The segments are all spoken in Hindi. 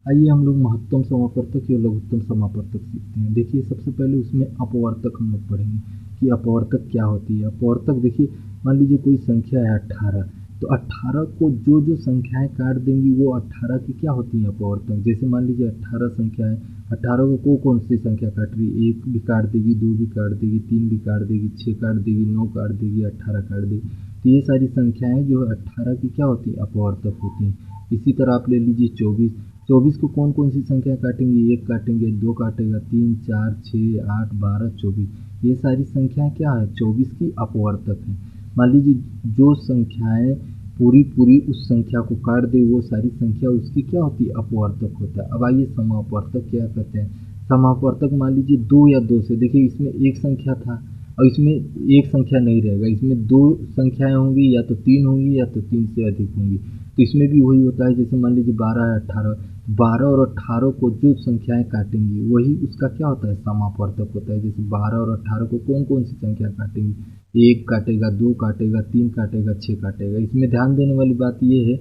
आइए हम लोग महत्तम समापवर्तक या लघुत्तम समापवर्तक सीखते हैं। देखिए सबसे पहले उसमें अपवर्तक हम लोग पढ़ेंगे कि अपवर्तक क्या होती है। अपवर्तक देखिए मान लीजिए कोई संख्या है 18, तो 18 को जो जो संख्याएं काट देंगी वो 18 की क्या होती है अपवर्तक। जैसे मान लीजिए 18 संख्या है, 18 को कौन सी संख्या काट रही है, 1 भी काट देगी, 2 भी काट देगी, 3 भी काट देगी, 6 काट देगी, 9 काट देगी, 18 काट देगी। तो ये सारी संख्याएं जो है 18 की क्या होती है अपवर्तक होती हैं। इसी तरह आप ले लीजिए 24, 24 को कौन कौन सी संख्या काटेंगे, 1 काटेंगे, 2 काटेगा, 3 4 6 8 12 24। ये सारी संख्याएं क्या है 24 की अपवर्तक हैं। मान लीजिए जो संख्याएं पूरी पूरी उस संख्या को काट दे वो सारी संख्या उसकी क्या होती है अपवर्तक होता है। अब आइए समापवर्तक क्या कहते हैं। समापवर्तक मान लीजिए 2 या 2 से, देखिए इसमें एक संख्या था और इसमें एक संख्या नहीं रहेगा, इसमें 2 संख्याएं होंगी, या तो 3 होंगी या तो 3 से अधिक होंगी। तो इसमें भी वही होता है, जैसे मान लीजिए 12 है 18, 12 और 18 को जो संख्याएं काटेंगी वही उसका क्या होता है समापवर्तक होता है। जैसे 12 और 18 को कौन कौन सी संख्या काटेंगी, 1 काटेगा, 2 काटेगा, 3 काटेगा, 6 काटेगा। इसमें ध्यान देने वाली बात यह है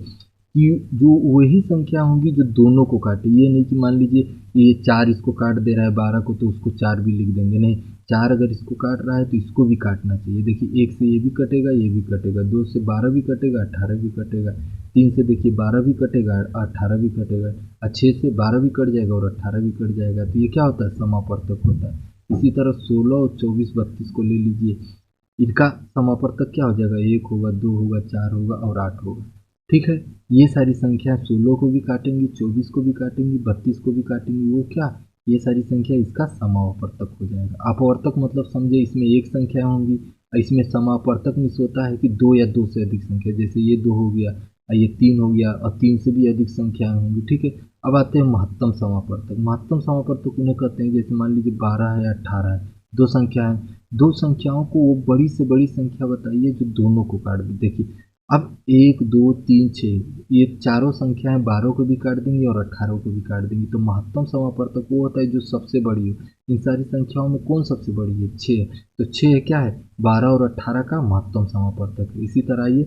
कि जो वही संख्या होंगी जो दोनों को काटे। ये नहीं कि मान लीजिए ये 4 इसको काट दे रहा है 12 को तो उसको 4 भी लिख देंगे, नहीं, 4 अगर इसको काट रहा है तो इसको भी काटना चाहिए। देखिए 1 से ये भी कटेगा, ये भी कटेगा, 2 से 12 भी कटेगा, 18 भी कटेगा, 3 से देखिए 12 भी कटेगा, 18 भी कटेगा, और 6 से 12 भी कट जाएगा और 18 भी कट जाएगा। तो ये क्या होता है समापवर्तक होता है। इसी तरह 16 और 24 32 को ले लीजिए, इनका समापवर्तक क्या हो जाएगा, 1 होगा, 2 होगा, 4 होगा और 8 होगा। ठीक है, ये सारी संख्या 16 को भी काटेंगी, 24 को भी काटेंगी, 32 को भी काटेंगी, वो क्या, ये सारी संख्या इसका समापवर्तक हो जाएगा। अपवर्तक मतलब समझे इसमें एक संख्या होंगी, इसमें समापवर्तक मीन्स होता है कि 2 या 2 से अधिक संख्या, जैसे ये 2 हो गया, ये 3 हो गया और 3 से भी अधिक संख्याएं होंगी। ठीक है, अब आते हैं महत्तम समापवर्तक। महत्तम समापवर्तक उन्हें कहते हैं जैसे मान लीजिए 12 है 18 है, दो संख्या है, दो संख्याओं को वो बड़ी से बड़ी संख्या बताइए जो दोनों को काट दे। देखिए अब 1 2 3 6 ये चारों संख्याएं 12 को भी काट देंगी और 18 को भी काट देंगी। तो महत्तम समापवर्तक वो होता है जो सबसे बड़ी हो। इन सारी संख्याओं में कौन सबसे बड़ी है, 6। तो 6 क्या है, 12 और 18 का महत्तम समापवर्तक है। इसी तरह ये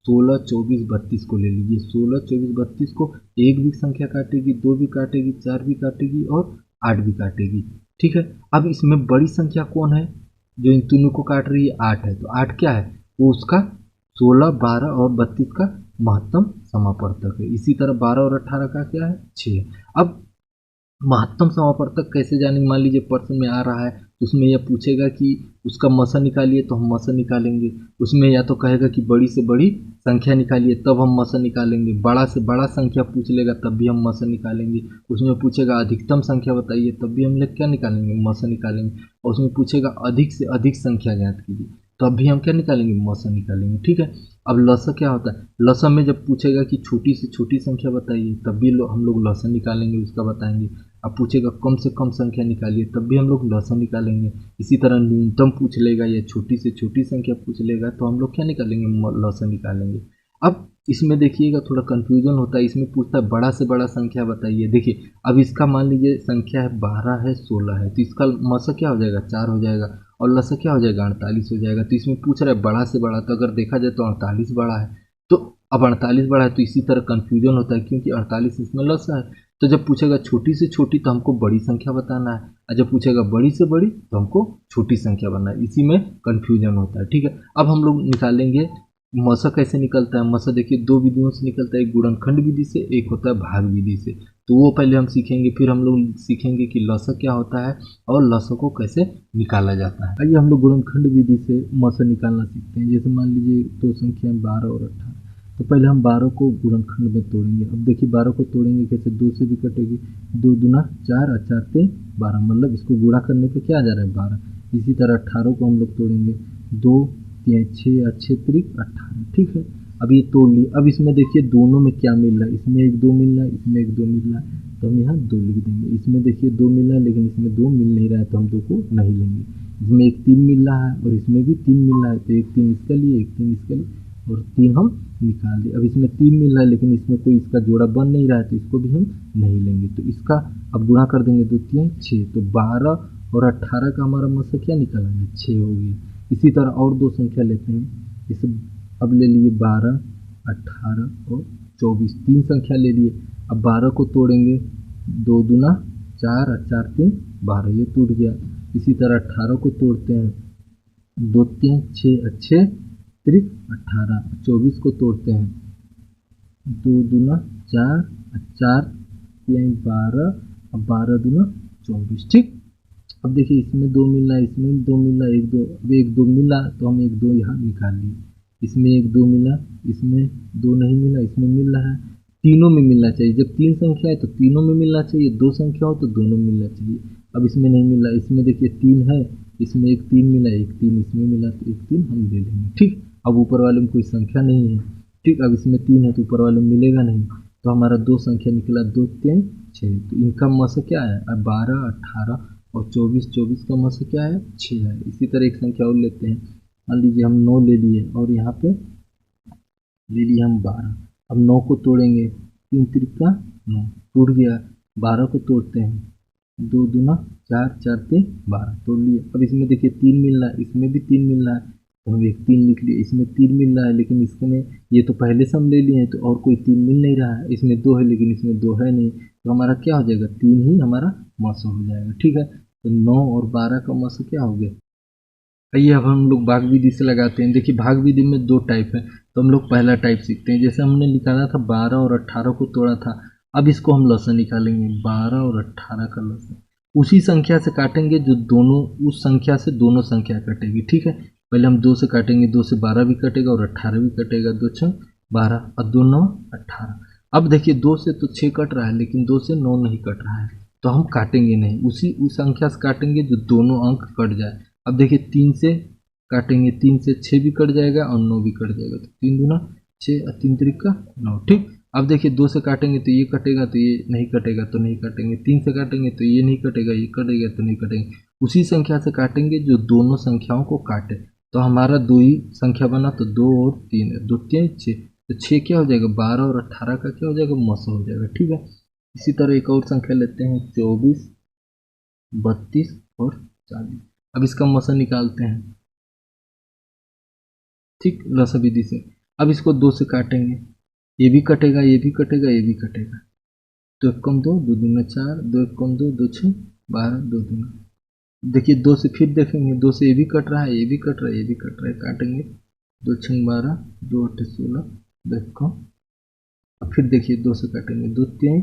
16 24 32 को ले लीजिए, 16 24 32 को एक भी संख्या काटेगी, 2 भी काटेगी, 4 भी काटेगी और 8 भी काटेगी। ठीक है, अब इसमें बड़ी संख्या कौन है जो इन तीनों को काट रही है, 8 है। तो 8 क्या है, वो उसका 16 12 और 32 का महत्तम समापवर्तक है। इसी तरह 12 और 18 का क्या है, 6। अब महत्तम समापवर्तक कैसे जानेंगे, मान लीजिए प्रश्न में आ रहा है तो उसमें यह पूछेगा कि उसका मसा निकालिए, तो हम मसा निकालेंगे। उसमें या तो कहेगा कि बड़ी से बड़ी संख्या निकालिए, तब हम मसा निकालेंगे। बड़ा से बड़ा संख्या पूछ लेगा तब भी हम मसा निकालेंगे। उसमें पूछेगा अधिकतम संख्या बताइए, तब भी हम लोग क्या निकालेंगे, मसा निकालेंगे। और उसमें पूछेगा अधिक से अधिक संख्या ज्ञात कीजिए, तब भी हम क्या निकालेंगे, मसा निकालेंगे। ठीक है, अब लसा क्या होता है, लसा में जब पूछेगा कि छोटी से छोटी संख्या बताइए, तब भी हम लोग लसा निकालेंगे, उसका बताएंगे। अब पूछेगा कम से कम संख्या निकालिए, तब भी हम लोग लसा निकालेंगे। इसी तरह न्यूनतम पूछ लेगा या छोटी से छोटी संख्या पूछ लेगा तो हम लोग क्या निकालेंगे, लसा निकालेंगे। अब इसमें देखिएगा थोड़ा कन्फ्यूजन होता है, इसमें पूछता है बड़ा से बड़ा संख्या बताइए। देखिए अब इसका मान लीजिए संख्या है 12 है 16 है, तो इसका मसा क्या हो जाएगा, 4 हो जाएगा और लसा क्या हो जाएगा, 48 हो जाएगा। तो इसमें पूछ रहा है बड़ा से बड़ा, तो अगर देखा जाए तो 48 बड़ा है। तो अब 48 बड़ा है तो इसी तरह कन्फ्यूजन होता है क्योंकि 48 इसमें लसा है। तो जब पूछेगा छोटी से छोटी तो हमको बड़ी संख्या बताना है, और जब पूछेगा बड़ी से बड़ी तो हमको छोटी संख्या बनाना है। इसी में कन्फ्यूजन होता है। ठीक है, अब हम लोग निकालेंगे मसा कैसे निकलता है। मसा देखिए दो विधियों से निकलता है, एक गुणनखंड विधि से, एक होता है भाग विधि से। तो वो पहले हम सीखेंगे, फिर हम लोग सीखेंगे कि लसा क्या होता है और लसा को कैसे निकाला जाता है। आइए हम लोग गुणनखंड विधि से मसा निकालना सीखते हैं। जैसे मान लीजिए दो संख्या 12 और 18, तो पहले हम 12 को गुणनखंड में तोड़ेंगे। अब देखिए 12 को तोड़ेंगे कैसे, 2 से भी कटेगी, 2 दूना 4 और 4 से 12, मतलब इसको गुणा करने पे क्या आ जा रहा है, 12। इसी तरह 18 को हम लोग तोड़ेंगे, 2 3 6 अच्छे त्रिक 18। ठीक है, अब ये तोड़ लिए। अब इसमें देखिए दोनों में क्या मिल रहा है, इसमें 1 2 मिल रहा है, इसमें 1 2 मिल रहा है, तो हम यहाँ 2 लिख देंगे। इसमें देखिए 2 मिल रहा है लेकिन इसमें 2 मिल नहीं रहा है, तो हम 2 को नहीं लेंगे। इसमें 1 3 मिल रहा है और इसमें भी 3 मिल रहा है, तो 1 3 इसका लिए, 1 3 इसका लिए और 3 हम निकाल दिए। अब इसमें 3 मिल रहा है लेकिन इसमें कोई इसका जोड़ा बन नहीं रहा है, तो इसको भी हम नहीं लेंगे। तो इसका अब गुणा कर देंगे, 2 3 6, तो 12 और 18 का हमारा मसा क्या निकला है, 6 हो गया। इसी तरह और दो संख्या लेते हैं, इसे अब ले लिए 12 18 और 24, तीन संख्या ले लिए। अब 12 को तोड़ेंगे 2 दूना 4 और 4 3 12, ये टूट गया। इसी तरह 18 को तोड़ते हैं, 2 3 6 अच्छे त्रिक 18, 24 को तोड़ते हैं, 2 दूना 4 4 3 12, अब 12 दूना 24। ठीक, अब देखिए इसमें 2 मिल रहा है, इसमें 2 मिल रहा है, एक 2, अब एक 2 मिला तो हम एक 2 यहाँ निकाल लिए, इसमें एक 2 मिला, इसमें 2 नहीं मिला, इसमें मिल रहा है। तीनों में मिलना चाहिए, जब 3 संख्या है तो तीनों में मिलना चाहिए, 2 संख्या हो तो दोनों मिलना चाहिए। अब इसमें नहीं मिला, इसमें देखिए 3 है, इसमें एक 3 मिला, एक 3 इसमें मिला, तो एक 3 हम ले लेंगे। ठीक, अब ऊपर वाले में कोई संख्या नहीं है। ठीक, अब इसमें 3 है तो ऊपर वाले में मिलेगा नहीं, तो हमारा 2 संख्या निकला, 2 3 6, तो इनका मस क्या है, अब 12 18 और 24, 24 का मस क्या है 6 है। इसी तरह एक संख्या और लेते हैं, मान लीजिए हम 9 ले लिए और यहाँ पे ले लिए हम 12। अब 9 को तोड़ेंगे, 3 त्रिका 9 टूट गया। 12 को तोड़ते हैं, 2 दूना 4 4 3 12 तोड़ लिए। अब इसमें देखिए 3 मिल रहा है, इसमें भी 3 मिल रहा है, तो हम एक 3 लिख लिए। इसमें 3 मिल रहा है लेकिन इसमें ये तो पहले से हम ले लिए हैं, तो और कोई 3 मिल नहीं रहा है। इसमें 2 है लेकिन इसमें 2 है नहीं, तो हमारा क्या हो जाएगा, 3 ही हमारा मौसम हो जाएगा। ठीक है, तो 9 और 12 का मौसम क्या हो गया। आइए अब हम लोग भाग विधि से लगाते हैं। देखिए भाग विधि में 2 टाइप है, तो हम लोग पहला टाइप सीखते हैं। जैसे हमने निकाला था 12 और 18 को तोड़ा था, अब इसको हम लसन निकालेंगे, 12 और 18 का लसन उसी संख्या से काटेंगे जो दोनों, उस संख्या से दोनों संख्या कटेगी। ठीक है, पहले हम 2 से काटेंगे, 2 से 12 भी कटेगा और 18 भी कटेगा, 2 6 12 और 2 9 18। अब देखिए 2 से तो 6 कट रहा है लेकिन 2 से 9 नहीं कट रहा है, तो हम काटेंगे नहीं, उस संख्या से काटेंगे जो दोनों अंक कट जाए। अब देखिए 3 से काटेंगे, 3 से 6 भी कट जाएगा और 9 भी कट जाएगा, तो 3 दूना 6 और 3 त्रिका 9। ठीक, अब देखिए 2 से काटेंगे तो ये कटेगा, तो ये नहीं कटेगा तो नहीं काटेंगे, 3 से काटेंगे तो ये नहीं कटेगा, ये कटेगा तो नहीं कटेंगे। उसी संख्या से काटेंगे जो दोनों संख्याओं को काटे। तो हमारा 2 ही संख्या बना, तो 2 और 3 है, 2 3 6, तो 6 क्या हो जाएगा, 12 और 18 का क्या हो जाएगा, मौसा हो जाएगा। ठीक है, इसी तरह एक और संख्या लेते हैं, 24 32 और 40। अब इसका मौसा निकालते हैं। ठीक, लसा विधि से। अब इसको 2 से काटेंगे, ये भी कटेगा, ये भी कटेगा, ये भी कटेगा, तो 1 कम 2 2 दूना 4, 2 1 कम 2 2 6 12, 2 दूना। देखिए 2 से फिर देखेंगे, 2 से ये भी कट रहा है, ये भी कट रहा है, ये भी कट रहा है, काटेंगे, 2 6 12, 2 8 16, 2 1 कम। अब फिर देखिए 2 से काटेंगे, 2 3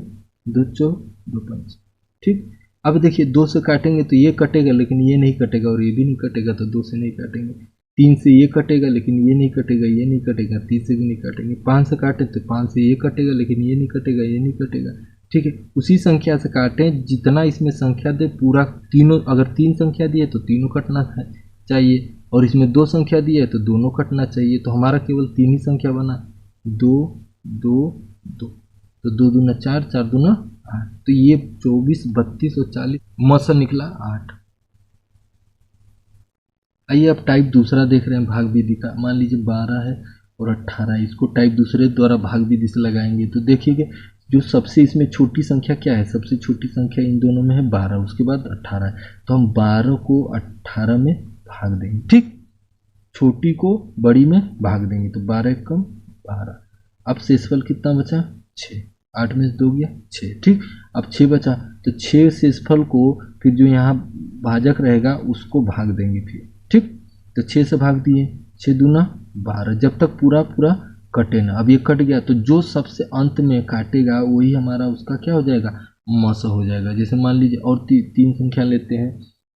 2 4 2 5। ठीक, अब देखिए 2 से काटेंगे तो ये कटेगा लेकिन ये नहीं कटेगा और ये भी नहीं कटेगा, तो 2 से नहीं काटेंगे। 3 से ये कटेगा लेकिन ये नहीं कटेगा, ये नहीं कटेगा, 3 से भी नहीं काटेंगे। 5 से काटे तो 5 से ये कटेगा लेकिन ये नहीं कटेगा, ये नहीं कटेगा। ठीक है, उसी संख्या से काटें जितना इसमें संख्या दे, पूरा तीनों, अगर 3 संख्या दी है तो तीनों कटना चाहिए, और इसमें 2 संख्या दी है तो दोनों कटना चाहिए। तो हमारा केवल 3 ही संख्या बना, 2 2 2, तो 2 दूना 4 4 दूना 8, तो ये 24 32 और 40 मौसा निकला 8। आइए अब टाइप दूसरा देख रहे हैं भाग विधि का। मान लीजिए 12 है और 18, इसको टाइप दूसरे द्वारा भाग विधि से लगाएंगे। तो देखिए जो सबसे इसमें छोटी संख्या क्या है, सबसे छोटी संख्या इन दोनों में है 12, उसके बाद 18 है, तो हम 12 को 18 में भाग देंगे। ठीक, छोटी को बड़ी में भाग देंगे, तो 12 1 कम 12। अब शेषफल कितना बचा, 6, 8 में से 2 गया 6। ठीक, अब 6 बचा, तो 6 शेषफल को फिर जो यहाँ भाजक रहेगा उसको भाग देंगे फिर। ठीक, तो 6 से भाग दिए, 6 दूना 12, जब तक पूरा पूरा कटे ना। अब ये कट गया तो जो सबसे अंत में काटेगा वही हमारा उसका क्या हो जाएगा, मौसा हो जाएगा। जैसे मान लीजिए और 3 संख्या लेते हैं,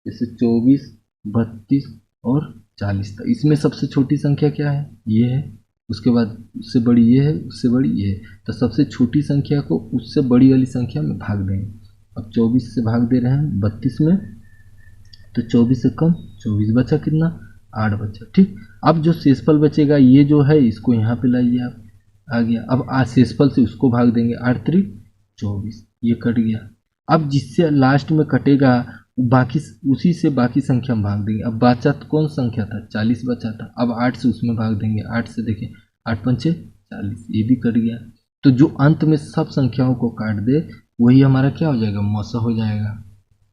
जैसे 24 32 और 40 था। इसमें सबसे छोटी संख्या क्या है, ये है, उसके बाद उससे बड़ी ये है, उससे बड़ी ये है, तो सबसे छोटी संख्या को उससे बड़ी वाली संख्या में भाग देंगे। अब 24 से भाग दे रहे हैं 32 में, तो 24 से कम 24 बचा, कितना 8 बचा। ठीक, अब जो शेषफल बचेगा ये जो है इसको यहाँ पे लाइए आप, आ गया। अब शेषफल से उसको भाग देंगे, 8 3 24, ये कट गया। अब जिससे लास्ट में कटेगा बाकी उसी से बाकी संख्या में भाग देंगे। अब बचा कौन संख्या था, 40 बचा था, अब 8 से उसमें भाग देंगे, 8 से देखें 8 पंचे 40, ये भी कट गया। तो जो अंत में सब संख्याओं को काट दे वही हमारा क्या हो जाएगा, मौसा हो जाएगा।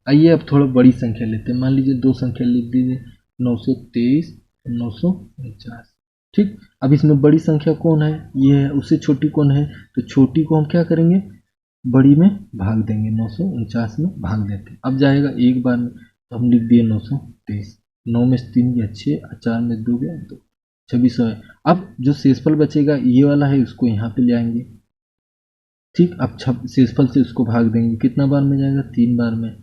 आइए अब थोड़ा बड़ी संख्या लेते हैं, मान लीजिए 2 संख्या लिख दीजिए, 923 949। ठीक, अब इसमें बड़ी संख्या कौन है, ये है, उससे छोटी कौन है, तो छोटी को हम क्या करेंगे, बड़ी में भाग देंगे, 949 में भाग देते हैं। अब जाएगा एक बार में, तो हम लिख दिए 923, 9 में से 3 गया 6, 4 में 2 गया 2, 2600 है। अब जो शेषफल बचेगा ये वाला है, उसको यहाँ पे ले आएंगे। ठीक, अब शेषफल से उसको भाग देंगे, कितना बार में जाएगा, 3 बार में,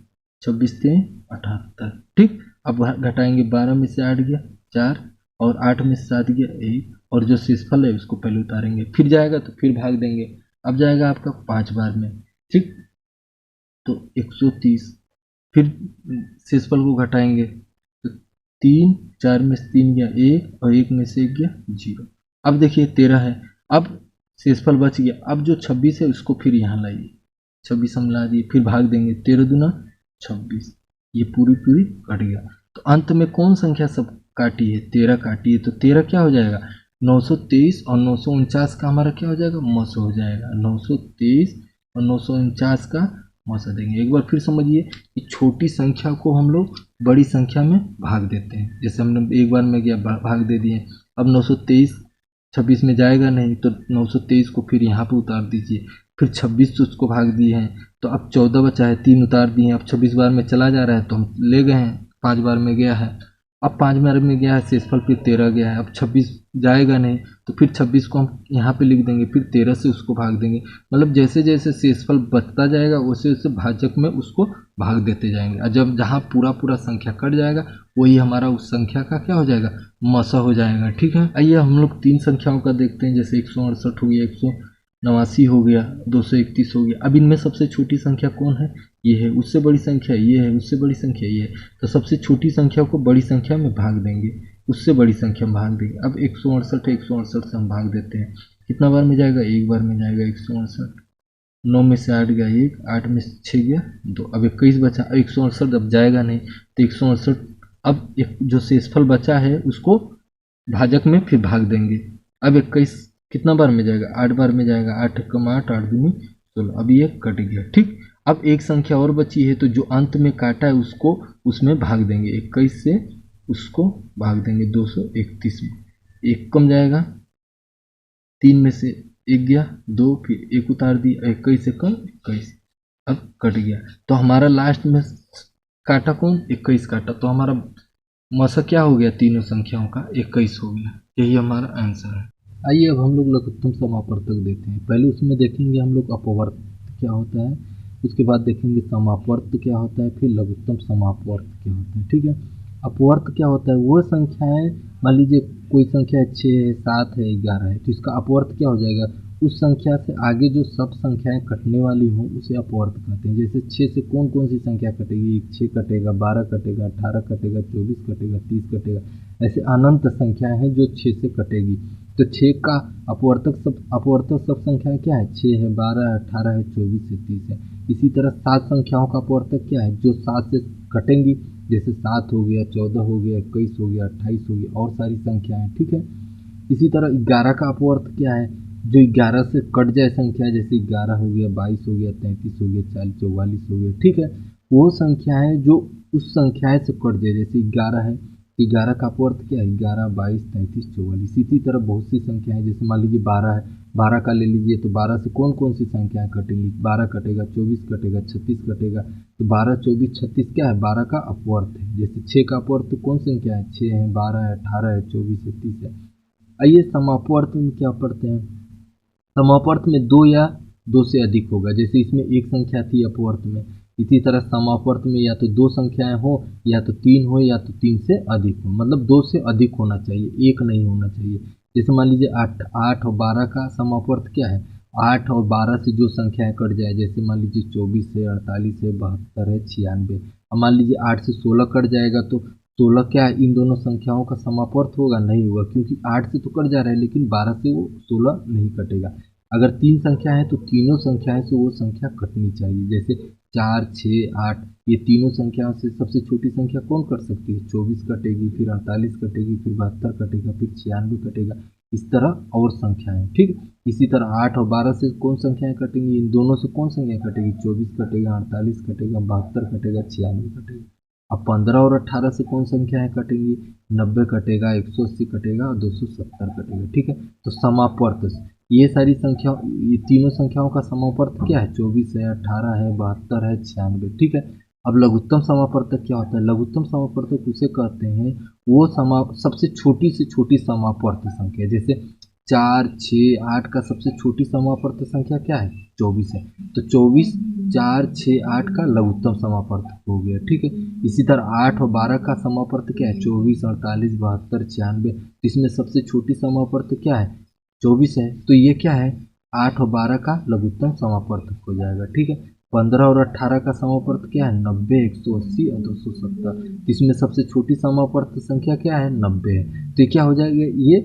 26 3 78। ठीक, अब घटाएंगे, 12 में से 8 गया 4, और 8 में से 7 गया 1, और जो शेषफल है उसको पहले उतारेंगे, फिर जाएगा तो फिर भाग देंगे। अब जाएगा आपका 5 बार में। ठीक, तो 130, फिर शेषफल को घटाएंगे, तो 3, 4 में से 3 गया 1, और 1 में से 1 गया 0। अब देखिए 13 है, अब शेषफल बच गया। अब जो 26 है उसको फिर यहाँ लाइए, 26 हम ला दिए, फिर भाग देंगे, 13 दूना 26, ये पूरी पूरी कट गया। तो अंत में कौन संख्या सब काटी है, 13 काटी है, तो 13 क्या हो जाएगा, 923 और 949 का हमारा क्या हो जाएगा, मस हो जाएगा, 923 और 949 का मसा देंगे। एक बार फिर समझिए कि छोटी संख्या को हम लोग बड़ी संख्या में भाग देते हैं। जैसे हमने एक बार में गया भाग दे दिए, अब 923 26 में जाएगा नहीं, तो 923 को फिर यहाँ पे उतार दीजिए, फिर 26 से उसको भाग दिए हैं, तो अब 14 बचा है, 3 उतार दिए हैं, अब 26 बार में चला जा रहा है तो हम ले गए हैं, 5 बार में गया है, अब 5 बार में गया है, शेषफल फिर 13 गया है, अब 26 जाएगा नहीं, तो फिर 26 को हम यहाँ पे लिख देंगे, फिर 13 से उसको भाग देंगे। मतलब जैसे जैसे शेषफल बचता जाएगा वैसे वैसे भाजक में उसको भाग देते जाएंगे, और जब जहाँ पूरा पूरा संख्या कट जाएगा वही हमारा उस संख्या का क्या हो जाएगा, मसा हो जाएगा। ठीक है, आइए हम लोग 3 संख्याओं का देखते हैं, जैसे 168 हो गया, 189 हो गया, 231 हो गया। अब इनमें सबसे छोटी संख्या कौन है, ये है, उससे बड़ी संख्या ये है, उससे बड़ी संख्या ये है, तो सबसे छोटी संख्या को बड़ी संख्या में भाग देंगे, उससे बड़ी संख्या में भाग देंगे। अब 168 है, 168 से हम भाग देते हैं, कितना बार में जाएगा, एक बार में जाएगा 168, 9 में से 8 गया 1, 8 में से 6 गया 2, अब 21 बचा, 168 अब जाएगा नहीं, तो 168 अब एक जो शेषफल बचा है उसको भाजक में फिर भाग देंगे। अब 21 कितना बार में जाएगा, 8 बार में जाएगा, 8 कम 8, 8 दूनी 16, अब ये कट गया। ठीक, अब एक संख्या और बची है, तो जो अंत में काटा है उसको उसमें भाग देंगे, 21 से उसको भाग देंगे 231 में, एक कम जाएगा, 3 में से 1 गया 2, फिर 1 उतार दिया, 21 से कम 21, अब कट गया। तो हमारा लास्ट में काटा कौन, 21 काटा, तो हमारा मसा क्या हो गया, तीनों संख्याओं का 21 हो गया, यही हमारा आंसर है। आइए अब हम लोग लघुत्तम समापवर्तक देखते हैं। पहले उसमें देखेंगे हम लोग अपवर्त क्या होता है, उसके बाद देखेंगे समापवर्त क्या होता है, फिर लघुत्तम समापवर्त क्या होता है। ठीक है, अपवर्त क्या होता है, वो संख्याएं, मान लीजिए कोई संख्या 6 है, 7 है, 11 है, तो इसका अपवर्त क्या हो जाएगा, उस संख्या से आगे जो सब संख्याएं कटने वाली हों उसे अपवर्त कहते हैं। जैसे 6 से कौन कौन सी संख्या कटेगी, 6 कटेगा, 12 कटेगा, 18 कटेगा, 24 कटेगा, 30 कटेगा, ऐसे अनंत संख्याएं हैं जो 6 से कटेगी। तो 6 का अपवर्तक सब संख्याएं क्या है, 6 है, 12 है, 18 है, 24 है, 30 है। इसी तरह 7 संख्याओं का अपवर्तक क्या है, जो 7 से कटेंगी, जैसे 7 हो गया, 14 हो गया, 21 हो गया, 28 हो गया, और सारी संख्याएं। ठीक है, इसी तरह 11 का अपवर्त क्या है, जो 11 से कट जाए संख्या, जैसे 11 हो गया, 22 हो गया, 33 हो गया, 40 44 हो गया। ठीक है, वो संख्याएं जो उस संख्याएं से कट जाए, जैसे 11 है, 11 का अपवर्त क्या है, 11 22 33 44। इसी तरह बहुत सी संख्याएं, जैसे मान लीजिए 12 है, 12 का ले लीजिए, तो 12 से कौन कौन सी संख्याएं कटेंगी, 12 कटेगा, 24 कटेगा, 36 कटेगा, तो 12 24 36 क्या है, 12 का अपवर्त है। जैसे 6 का अपवर्त तो कौन संख्या है, 6 है, 12 है, 18 है, 24 है, 30 है। आइए समापवर्त में क्या पढ़ते हैं, समापवर्त में 2 या 2 से अधिक होगा, जैसे इसमें एक संख्या थी अपवर्त में, इसी तरह समापवर्त में या तो 2 संख्याएं हो, या तो 3 हो, या तो 3 से अधिक हो, मतलब 2 से अधिक होना चाहिए, एक नहीं होना चाहिए। जैसे मान लीजिए 8 और 12 का समापवर्त क्या है, 8 और 12 से जो संख्याएं कट जाए, जैसे मान लीजिए 24 है, 48 है, 72 है, 96। अब मान लीजिए 8 से 16 कट जाएगा, तो 16 क्या है, इन दोनों संख्याओं का समापवर्त होगा, नहीं होगा, क्योंकि 8 से तो कट जा रहा है, लेकिन 12 से वो 16 नहीं कटेगा। अगर 3 संख्या है तो तीनों संख्याएं से वो संख्या कटनी चाहिए, जैसे 4 6 8, ये तीनों संख्याओं से सबसे छोटी संख्या कौन कट सकती है, 24 कटेगी, फिर 48 कटेगी, फिर 72 कटेगा, फिर 96 कटेगा, इस तरह और संख्याएं। ठीक, इसी तरह 8 और 12 से कौन संख्याएं कटेंगी, इन दोनों से कौन संख्या कटेगी, 24 कटेगा, 48 कटेगा, 72 कटेगा, 96 कटेगा। अब 15 और 18 से कौन संख्याएं कटेंगी, 90 कटेगा, 180 कटेगा, और 270 कटेगा। ठीक है, तो समापवर्त ये सारी संख्या, ये तीनों संख्याओं का समापर्त क्या है, 24 है, 18 है, 72 है, 96। ठीक है। अब लघुत्तम समापर्तक क्या होता है, लघुत्तम समापर्तक उसे कहते हैं वो सबसे छोटी से छोटी समापर्त संख्या, जैसे 4, 6, 8 का सबसे छोटी समापर्त संख्या क्या है, 24 है। तो 24, 4, 6, 8 का लघुत्तम समापर्तक हो गया। ठीक है। इसी तरह 8 और 12 का समापर्त क्या है, 24, 48, 72, 96। इसमें सबसे छोटी समापर्त क्या है, 24 है। तो ये क्या है, 8 और 12 का लघुत्तम समापर्तक हो जाएगा। ठीक है। 15 और 18 का समापर्त क्या है, 90, 180 और 270। इसमें सबसे छोटी समापर्त संख्या क्या है, 90 है। तो ये क्या हो जाएगा, ये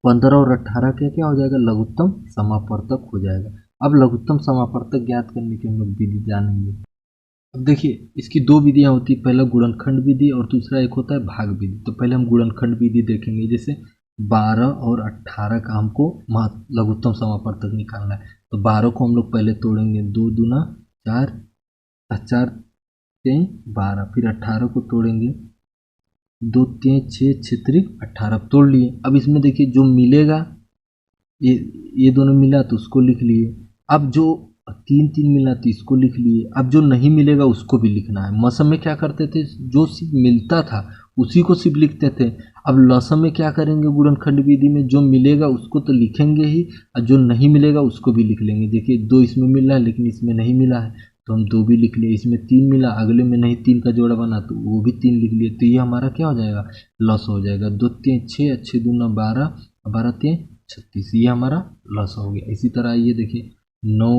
15 और 18 का क्या हो जाएगा, लघुत्तम समापर्तक हो जाएगा। अब लघुत्तम समापर्तक ज्ञात करने की हम लोग विधि जानेंगे। अब देखिए इसकी दो विधियां होती है, पहला गुणनखंड विधि और दूसरा एक होता है भाग विधि। तो पहले हम गुणनखंड विधि देखेंगे। जैसे 12 और 18 का हमको लघुत्तम समापर्तक निकालना है। तो 12 को हम लोग पहले तोड़ेंगे, 2 दूना 4, 4 3 12। फिर 18 को तोड़ेंगे, 2 3 6, 6 3 18 तोड़ लिए। अब इसमें देखिए जो मिलेगा, ये ये दोनों मिला तो उसको लिख लिए। अब जो 3 3 मिला तो इसको लिख लिए। अब जो नहीं मिलेगा उसको भी लिखना है। मौसम में क्या करते थे, जो सिर्फ मिलता था उसी को सिर्फ लिखते थे। अब लौसम में क्या करेंगे, गुणनखंड विधि में जो मिलेगा उसको तो लिखेंगे ही, और जो नहीं मिलेगा उसको भी लिख लेंगे। देखिए 2 इसमें मिल रहा है लेकिन इसमें नहीं मिला है तो हम 2 भी लिख लिए। इसमें 3 मिला, अगले में नहीं 3 का जोड़ा बना तो वो भी 3 लिख लिए। तो ये हमारा क्या हो जाएगा, लॉस हो जाएगा। 2 3 6, 6 दूना 12, 12 3 36, ये हमारा लॉस हो गया। इसी तरह ये देखिए 9,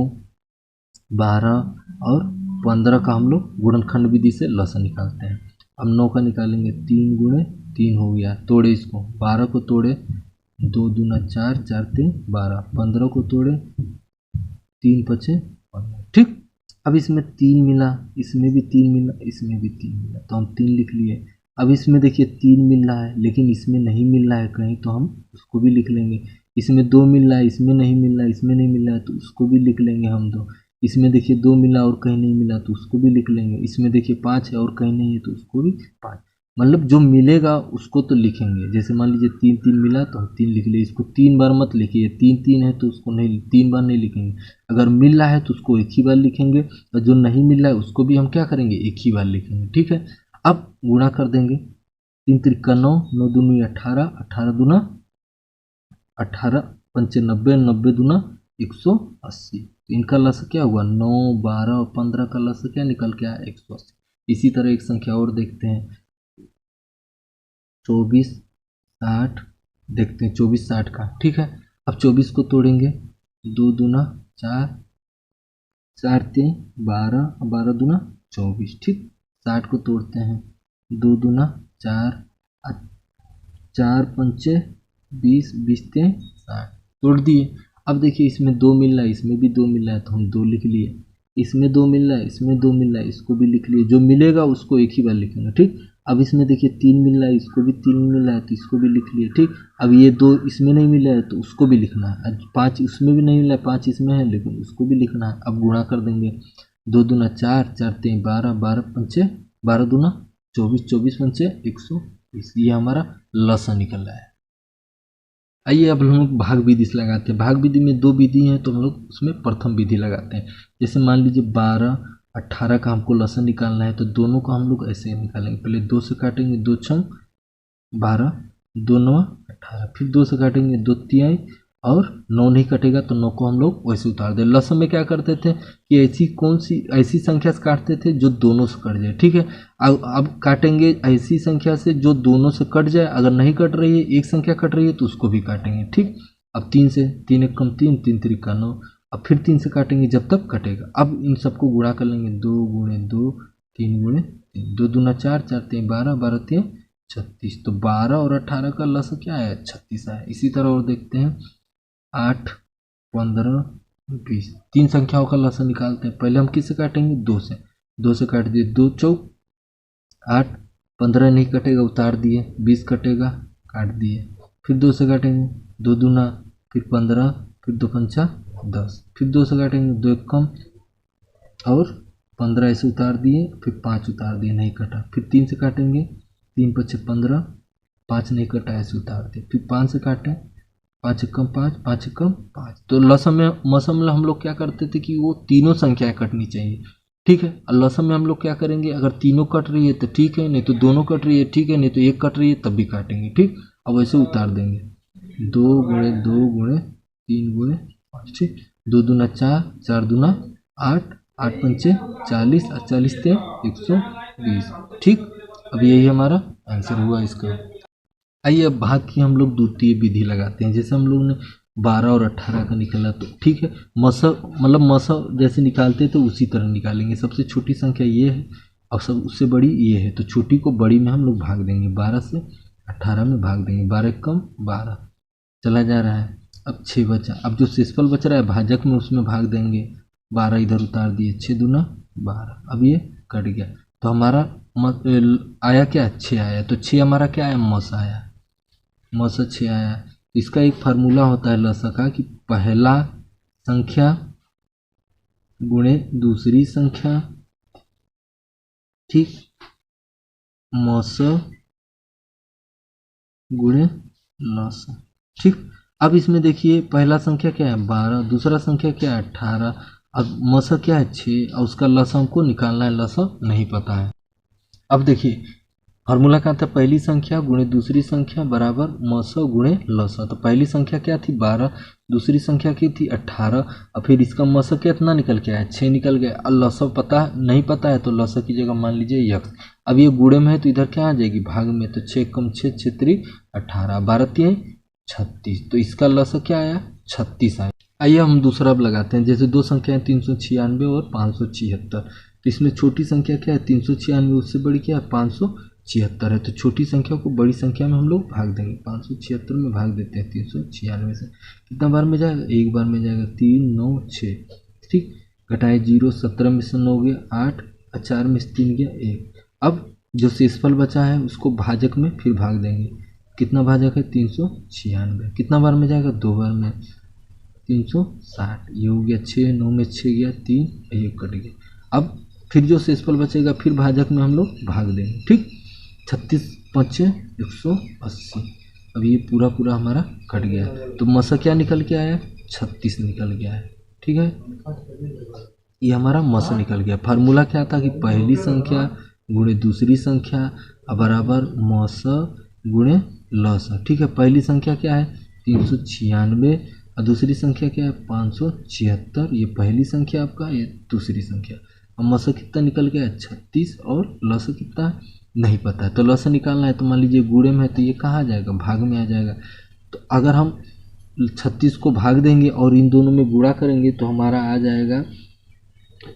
12 और 15 का हम लोग गुणनखंड विधि से लॉस निकालते हैं। अब 9 का निकालेंगे, 3 गुणे 3 हो गया, तोड़े इसको। 12 को तोड़े, 2 दूना 4, 4 3 12। 15 को तोड़े, 3 5 15। ठीक। अब इसमें 3 मिला, इसमें भी 3 मिला, इसमें भी 3 मिला तो हम 3 लिख लिए। अब इसमें देखिए 3 मिल रहा है लेकिन इसमें नहीं मिल रहा है कहीं, तो हम उसको भी लिख लेंगे। इसमें 2 मिल रहा है, इसमें नहीं मिल रहा है, इसमें नहीं मिल रहा है तो उसको भी लिख लेंगे हम 2। इसमें देखिए 2 मिला और कहीं नहीं मिला तो उसको भी लिख लेंगे। इसमें देखिए 5 है और कहीं नहीं है तो उसको भी 5। मतलब जो मिलेगा उसको तो लिखेंगे। जैसे मान लीजिए 3 3 मिला तो हम 3 लिख लिए। इसको 3 बार मत लिखिए, 3 3 है तो उसको नहीं, 3 बार नहीं लिखेंगे। अगर मिल रहा है तो उसको एक ही बार लिखेंगे, और जो नहीं मिल रहा है उसको भी हम क्या करेंगे, एक ही बार लिखेंगे। ठीक है। अब गुणा कर देंगे, 3 त्रिका 9, 9 दूनी 18, 18 दूना 18 पंचे 90, 90 दूना 180। तो इनका लस क्या हुआ, 9, 12 और 15 का लस क्या निकल के आया, 180। इसी तरह एक संख्या और देखते हैं, 24 60 देखते हैं, 24 60 का। ठीक है। अब 24 को तोड़ेंगे, 2 दूना 4, 4 3 12, 12 दूना 24। ठीक। 60 को तोड़ते हैं, 2 दूना 4, 4 पंचे 20, 20 3 60 तोड़ दिए। अब देखिए इसमें 2 मिल रहा है, इसमें भी 2 मिल रहा है तो हम 2 लिख लिए। इसमें 2 मिल रहा है, इसमें 2 मिल रहा है, इसको भी लिख लिए। जो मिलेगा उसको एक ही बार लिखेंगे। ठीक। अब इसमें देखिए 3 मिल रहा है, इसको भी 3 मिल रहा है तो इसको भी लिख लिए। ठीक। अब ये 2 इसमें नहीं मिला है तो उसको भी लिखना है। 5 उसमें भी नहीं मिला है, 5 इसमें है लेकिन उसको भी लिखना है। अब गुणा कर देंगे, 2 दूना 4, 4 3 12, 12 पंचे 12 दूना 24, 24 पंचे 120। ये हमारा लसा निकल रहा है। आइए अब हम लोग भाग विधि से लगाते हैं। भाग विधि में 2 विधि हैं तो हम लोग उसमें प्रथम विधि लगाते हैं। जैसे मान लीजिए 12 18 का हमको लसन निकालना है तो दोनों को हम लोग ऐसे निकालेंगे। पहले 2 से काटेंगे, 2 छंग 12, 2 9 18। फिर 2 से काटेंगे, 2 तिहाई और 9 नहीं कटेगा तो 9 को हम लोग वैसे उतार दें। लसन में क्या करते थे कि ऐसी संख्या से काटते थे जो दोनों से कट जाए। ठीक है। अब काटेंगे ऐसी संख्या से जो दोनों से कट जाए। अगर नहीं कट रही है, एक संख्या कट रही है तो उसको भी काटेंगे। ठीक। अब 3 से, 3 एक कम 3, 3 त्रिका 9। अब फिर 3 से काटेंगे जब तक कटेगा। अब इन सबको गुणा कर लेंगे, 2 गुणे 2, 3 गुणे 3, 2 दूना 4, 4 3 12, 12 3 36। तो 12 और 18 का लस क्या है, 36 है। इसी तरह और देखते हैं, 8 15 20, 3 संख्याओं का लस निकालते हैं। पहले हम किससे काटेंगे, 2 से। 2 से काट दिए, 2 चौक 8, 15 नहीं कटेगा उतार दिए, 20 कटेगा काट दिए। फिर 2 से काटेंगे, 2 दूना, फिर 15, फिर 2 पंचा 10। फिर 2 से काटेंगे, 2 एक कम और 15 ऐसे उतार दिए, फिर 5 उतार दिए, नहीं कटा। फिर 3 से काटेंगे, 3 पच्चे 15, 5 नहीं कटा ऐसे उतार दिए। फिर 5 से काटें, 5 एकम 5, 5 एकम 5। तो लसम में मसम में हम लोग क्या करते थे कि वो तीनों संख्याएं कटनी चाहिए, ठीक है। और लसम में हम लोग क्या करेंगे, अगर तीनों कट रही है तो ठीक है, नहीं तो दोनों कट रही है ठीक है, नहीं तो एक कट रही है तब भी काटेंगे, ठीक। अब वैसे उतार देंगे 2 × 2 × 3 × 5, ठीक। 2 दूना 4, 4 दूना 8, 8 पंचे 40 और 40 ते 120, ठीक। अब यही हमारा आंसर हुआ इसका। आइए अब भाग की हम लोग द्वितीय विधि लगाते हैं। जैसे हम लोग ने 12 और 18 का निकाला तो ठीक है, मसा जैसे निकालते हैं तो उसी तरह निकालेंगे। सबसे छोटी संख्या ये है और सब उससे बड़ी ये है, तो छोटी को बड़ी में हम लोग भाग देंगे, 12 से 18 में भाग देंगे। 12 कम 12 चला जा रहा है। अब 6 बचा, अब जो शेषफल बच रहा है भाजक में उसमें भाग देंगे। 12 इधर उतार दिए, 6 दूना 12। अब ये कट गया तो हमारा आया क्या, 6 आया। तो 6 हमारा क्या आया, मस आया, मस 6 आया। इसका एक फार्मूला होता है लसा का कि पहला संख्या गुणे दूसरी संख्या, ठीक, मस गुणे लसा, ठीक। अब इसमें देखिए पहला संख्या क्या है 12, दूसरा संख्या क्या है 18, अब मस क्या है 6 और उसका लसा हमको निकालना है, लसा नहीं पता है। अब देखिए फार्मूला क्या था, पहली संख्या गुणे दूसरी संख्या बराबर मस गुणे लसा। तो पहली संख्या क्या थी 12, दूसरी संख्या की थी 18 और फिर इसका मस कितना निकल के आया 6 निकल गया। और लसा पता नहीं पता है तो लसा की जगह मान लीजिए यक्स। अब ये गुणे में है तो इधर क्या आ जाएगी भाग में, तो 6 कम 6 6 3 18, 12 3 36, तो इसका लसा क्या आया 36 आया। आइए हम दूसरा अब लगाते हैं। जैसे दो संख्याएं 396 और 576, तो इसमें छोटी संख्या क्या है 396, उससे बड़ी क्या है 576 है। तो छोटी संख्या को बड़ी संख्या में हम लोग भाग देंगे, 576 में भाग देते हैं 396 से। कितना बार में जाएगा, एक बार में जाएगा, 3 9 6, ठीक। घटाए 0, 17 में से 9 गया 8 और 4 में से 3 गया 1। अब जो शेषफल बचा है उसको भाजक में फिर भाग देंगे। कितना भाजक है 396, कितना बार में जाएगा, 2 बार में, 360, ये हो गया 6, 9 में 6 गया 3, 1 कट गया। अब फिर जो शेषफल बचेगा फिर भाजक में हम लोग भाग देंगे, ठीक। 36 5 180, अब ये पूरा पूरा हमारा कट गया तो मसा क्या निकल के आया 36 निकल गया है, ठीक है। ये हमारा मसा निकल गया। फार्मूला क्या था कि पहली संख्या गुणे दूसरी संख्या बराबर मस गुणे लसा, ठीक है। पहली संख्या क्या है 396 और दूसरी संख्या क्या है 576, ये पहली संख्या आपका, ये दूसरी संख्या। अब मसा कितना निकल गया 36 और लसा कितना नहीं पता है, तो लसा निकालना है। तो मान लीजिए गुणे में है तो ये कहाँ आ जाएगा, भाग में आ जाएगा। तो अगर हम 36 को भाग देंगे और इन दोनों में गुणा करेंगे तो हमारा आ जाएगा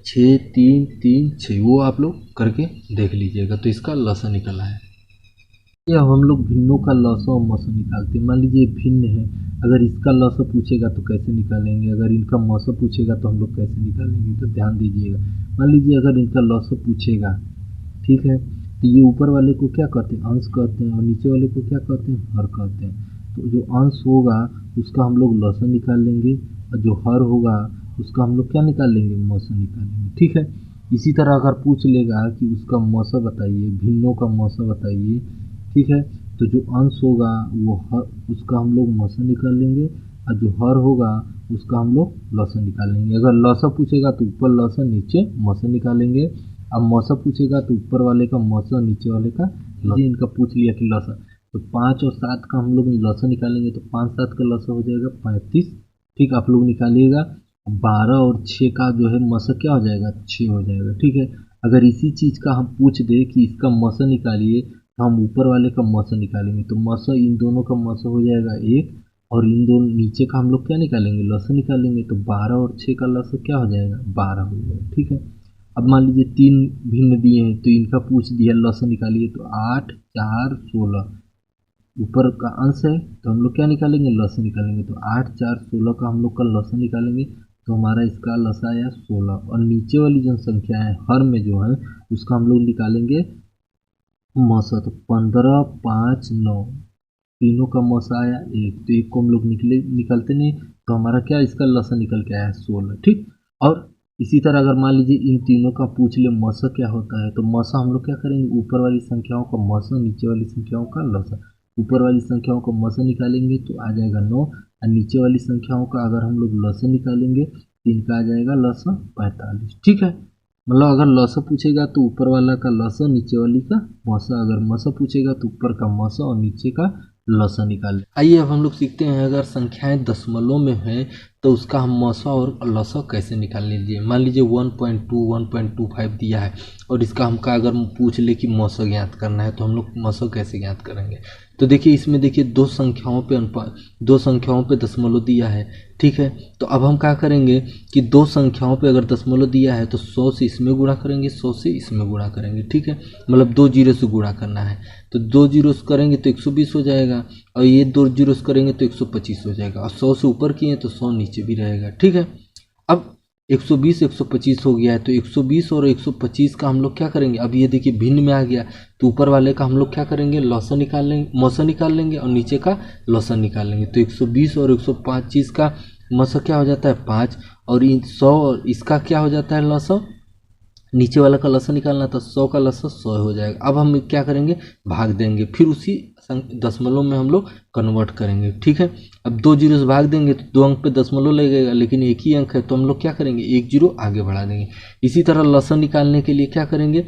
6 3 3 6, वो आप लोग करके देख लीजिएगा। तो इसका लसा निकला है। या हम लोग भिन्नों का लसा और मसा निकालते हैं। मान लीजिए भिन्न है, अगर इसका लसा पूछेगा तो कैसे निकालेंगे, अगर इनका मसा पूछेगा तो हम लोग कैसे निकालेंगे, तो ध्यान दीजिएगा। मान लीजिए अगर इनका लसा पूछेगा, ठीक है, तो ये ऊपर वाले को क्या कहते हैं, अंश कहते हैं, और नीचे वाले को क्या कहते हैं, हर कहते हैं। तो जो अंश होगा उसका हम लोग लसा निकाल लेंगे और जो हर होगा उसका हम लोग क्या निकाल लेंगे, मसा निकाल लेंगे, ठीक है। इसी तरह अगर पूछ लेगा कि उसका मसा बताइए, भिन्नों का मसा बताइए, ठीक है, तो जो अंश होगा वो हर, उसका हम लोग मसा निकाल लेंगे और जो हर होगा उसका हम लोग लसा निकाल लेंगे। अगर लसा पूछेगा तो ऊपर लसा नीचे मसा निकालेंगे। अब मसा पूछेगा तो ऊपर वाले का मसा नीचे वाले का लसा। इनका पूछ लिया कि लसा, तो 5 और 7 का हम लोग लसा निकालेंगे तो 5 7 का लसा हो जाएगा 35, ठीक। आप लोग निकालिएगा। 12 और 6 का जो है मसा क्या हो जाएगा 6 हो जाएगा, ठीक है। अगर इसी चीज़ का हम पूछ दे कि इसका मसा निकालिए तो हम ऊपर वाले का मसा निकालेंगे, तो मसा इन दोनों का मसा हो जाएगा 1 और इन दोनों नीचे का हम लोग क्या निकालेंगे, लसा निकालेंगे। तो 12 और 6 का लसा क्या हो जाएगा 12 हो जाएगा, ठीक है। अब मान लीजिए 3 भिन्न दिए हैं तो इनका पूछ दिया लसा निकालिए, तो 8 4 16 ऊपर का अंश है तो हम लोग क्या निकालेंगे, लसा निकालेंगे। तो 8 4 16 का हम लोग का लसा निकालेंगे तो हमारा इसका लसा आया 16। और नीचे वाली जो संख्या है हर में जो है उसका हम लोग निकालेंगे मसा। तो 15 5 9, तीनों का मसा आया 1, तो 1 को हम लोग निकलते नहीं, तो हमारा क्या इसका लसा निकल के आया 16, ठीक। और इसी तरह अगर मान लीजिए इन तीनों का पूछ ले मसा क्या होता है, तो मसा हम लोग क्या करेंगे, ऊपर वाली संख्याओं का मसा नीचे वाली संख्याओं का लसा। ऊपर वाली संख्याओं का मसा निकालेंगे तो आ जाएगा 9 और नीचे वाली संख्याओं का अगर हम लोग लसन निकालेंगे तो इनका आ जाएगा लसन 45। ठीक है, मतलब अगर लसन पूछेगा तो ऊपर वाला का लसन, नीचे वाली का मौसा, अगर मौसा पूछेगा तो ऊपर का मौसा और नीचे का लसन निकाल लें। आइए अब हम लोग सीखते हैं, अगर संख्याएं दशमलव में हैं तो उसका हम मौसा और लसा कैसे निकाल लीजिए। मान लीजिए 1.2 1.25 दिया है और इसका हमका अगर पूछ ले कि मौसा ज्ञात करना है तो हम लोग मौसा कैसे ज्ञात करेंगे। तो देखिए इसमें देखिए दो संख्याओं पे दशमलव दिया है। ठीक है, तो अब हम क्या करेंगे कि दो संख्याओं पे अगर दशमलव दिया है तो 100 से इसमें गुणा करेंगे, 100 से इसमें गुणा करेंगे। ठीक है, मतलब 2 जीरो से गुणा करना है तो 2 जीरो करेंगे तो 120 हो जाएगा और ये 2 जीरो करेंगे तो 125 हो जाएगा और 100 से ऊपर किए तो 100 नीचे भी रहेगा। ठीक है, अब 120 125 हो गया है तो 120 और 125 का हम लोग क्या करेंगे, अब ये देखिए भिन्न में आ गया तो ऊपर वाले का हम लोग क्या करेंगे, लौसा निकाल लेंगे, मौसा निकाल लेंगे और नीचे का लौसा निकाल लेंगे। तो 120 और 125 का मौसा क्या हो जाता है 5 और 100 और इसका क्या हो जाता है लौसा, नीचे वाला का लसा निकालना था, 100 का लसा 100 हो जाएगा। अब हम क्या करेंगे, भाग देंगे, फिर उसी दशमलव में हम लोग कन्वर्ट करेंगे। ठीक है, अब 2 जीरो से भाग देंगे तो 2 अंक पे दशमलव लगेगा लेकिन एक ही अंक है तो हम लोग क्या करेंगे, 1 जीरो आगे बढ़ा देंगे। इसी तरह लसा निकालने के लिए क्या करेंगे,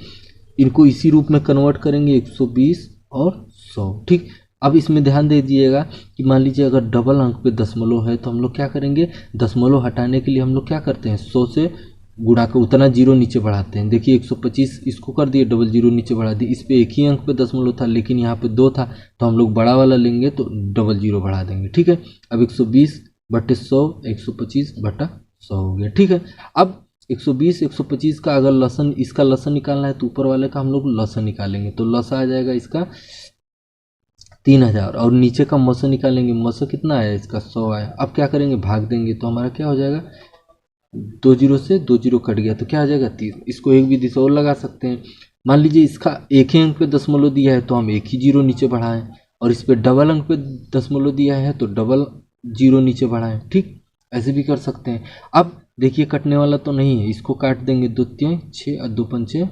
इनको इसी रूप में कन्वर्ट करेंगे 120 और 100। ठीक, अब इसमें ध्यान दे दीजिएगा कि मान लीजिए अगर डबल अंक पे दशमलव है तो हम लोग क्या करेंगे, दशमलव हटाने के लिए हम लोग क्या करते हैं, 100 से गुणा कर उतना जीरो नीचे बढ़ाते हैं। देखिए 125 इसको कर दिए, डबल जीरो नीचे बढ़ा दिए, इस पे एक ही अंक पे दशमलव था लेकिन यहाँ पे 2 था तो हम लोग बड़ा वाला लेंगे तो डबल जीरो बढ़ा देंगे। ठीक है, अब 120 बटे 100 125 बटा 100 हो गया। ठीक है, अब 120 125 का अगर लसन, इसका लसन निकालना है तो ऊपर वाले का हम लोग लसन निकालेंगे तो लसा आ जाएगा इसका 3000 और नीचे का मौसा निकालेंगे, मौसा कितना आया इसका 100 आया। अब क्या करेंगे, भाग देंगे तो हमारा क्या हो जाएगा, 2 जीरो से 2 जीरो कट गया तो क्या आ जाएगा 30। इसको एक विधि से और लगा सकते हैं, मान लीजिए इसका एक ही अंक पे दशमलव दिया है तो हम एक ही जीरो नीचे बढ़ाएं और इस पे डबल अंक पे दशमलव दिया है तो डबल जीरो नीचे बढ़ाएं। ठीक, ऐसे भी कर सकते हैं। अब देखिए कटने वाला तो नहीं है, इसको काट देंगे, 2 3 6 और 2 पंचे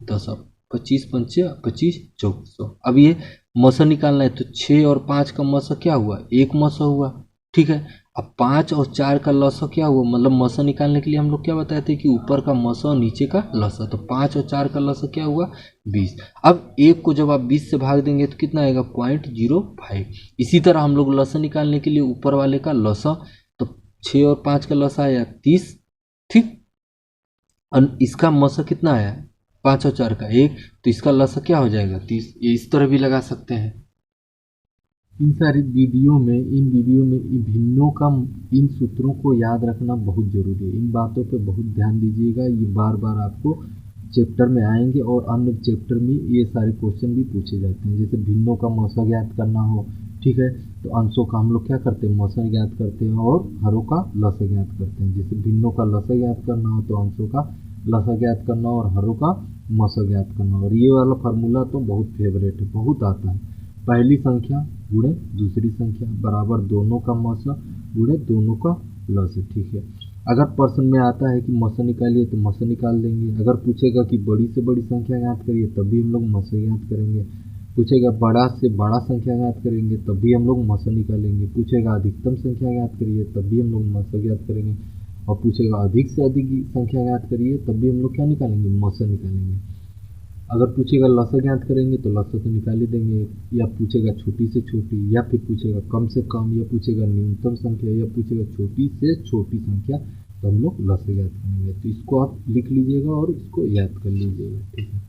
10, अब 25 पंचे 25 2400। अब ये मौसा निकालना है तो 6 और 5 का मौसा क्या हुआ, एक मौसा हुआ। ठीक है, अब 5 और 4 का लौसा क्या हुआ, मतलब मौसा निकालने के लिए हम लोग क्या बताए थे कि ऊपर का मौसा और नीचे का लौसा, तो 5 और 4 का लौसा क्या हुआ 20। अब एक को जब आप 20 से भाग देंगे तो कितना आएगा 0.05। इसी तरह हम लोग लौसा निकालने के लिए ऊपर वाले का लौसा, तो 6 और 5 का लौसा आया 30। ठीक, और इसका मौसा कितना आया 5 और 4 का 1 तो इसका लौसा क्या हो जाएगा 30। ये इस तरह भी लगा सकते हैं। इन वीडियो में इन भिन्नों का, इन सूत्रों को याद रखना बहुत ज़रूरी है। इन बातों पे बहुत ध्यान दीजिएगा, ये बार बार आपको चैप्टर में आएंगे और अन्य चैप्टर में ये सारे क्वेश्चन भी पूछे जाते हैं। जैसे भिन्नों का मौसा ज्ञात करना हो, ठीक है, तो अंशों का हम लोग क्या करते हैं, मौसा ज्ञात करते हैं और हरों का लसा ज्ञात करते हैं। जैसे भिन्नों का लसा ज्ञात करना हो तो अंशों का लसा ज्ञात करना और हरों का मौसा ज्ञात करना। और ये वाला फार्मूला तो बहुत फेवरेट है, बहुत आता है। पहली संख्या गुणे दूसरी संख्या बराबर दोनों का मौसा गुणे दोनों का लसा। ठीक है, अगर प्रश्न में आता है कि मौसा निकालिए तो मौसा निकाल देंगे। अगर पूछेगा कि बड़ी से बड़ी संख्या ज्ञात करिए तब भी हम लोग मौसा ज्ञात करेंगे। पूछेगा बड़ा से बड़ा संख्या ज्ञात करेंगे तब भी हम लोग मौसा निकालेंगे। पूछेगा अधिकतम संख्या ज्ञात करिए तब भी हम लोग मौसा ज्ञात करेंगे। और पूछेगा अधिक से अधिक संख्या ज्ञात करिए तब भी हम लोग क्या निकालेंगे, मौसा निकालेंगे। अगर पूछेगा लसा ज्ञात करेंगे तो लसा तो निकाल ही देंगे, या पूछेगा छोटी से छोटी, या फिर पूछेगा कम से कम, या पूछेगा न्यूनतम संख्या, या पूछेगा छोटी से छोटी संख्या, तो हम लोग लसा ज्ञात करेंगे। तो इसको आप लिख लीजिएगा और इसको याद कर लीजिएगा। ठीक है।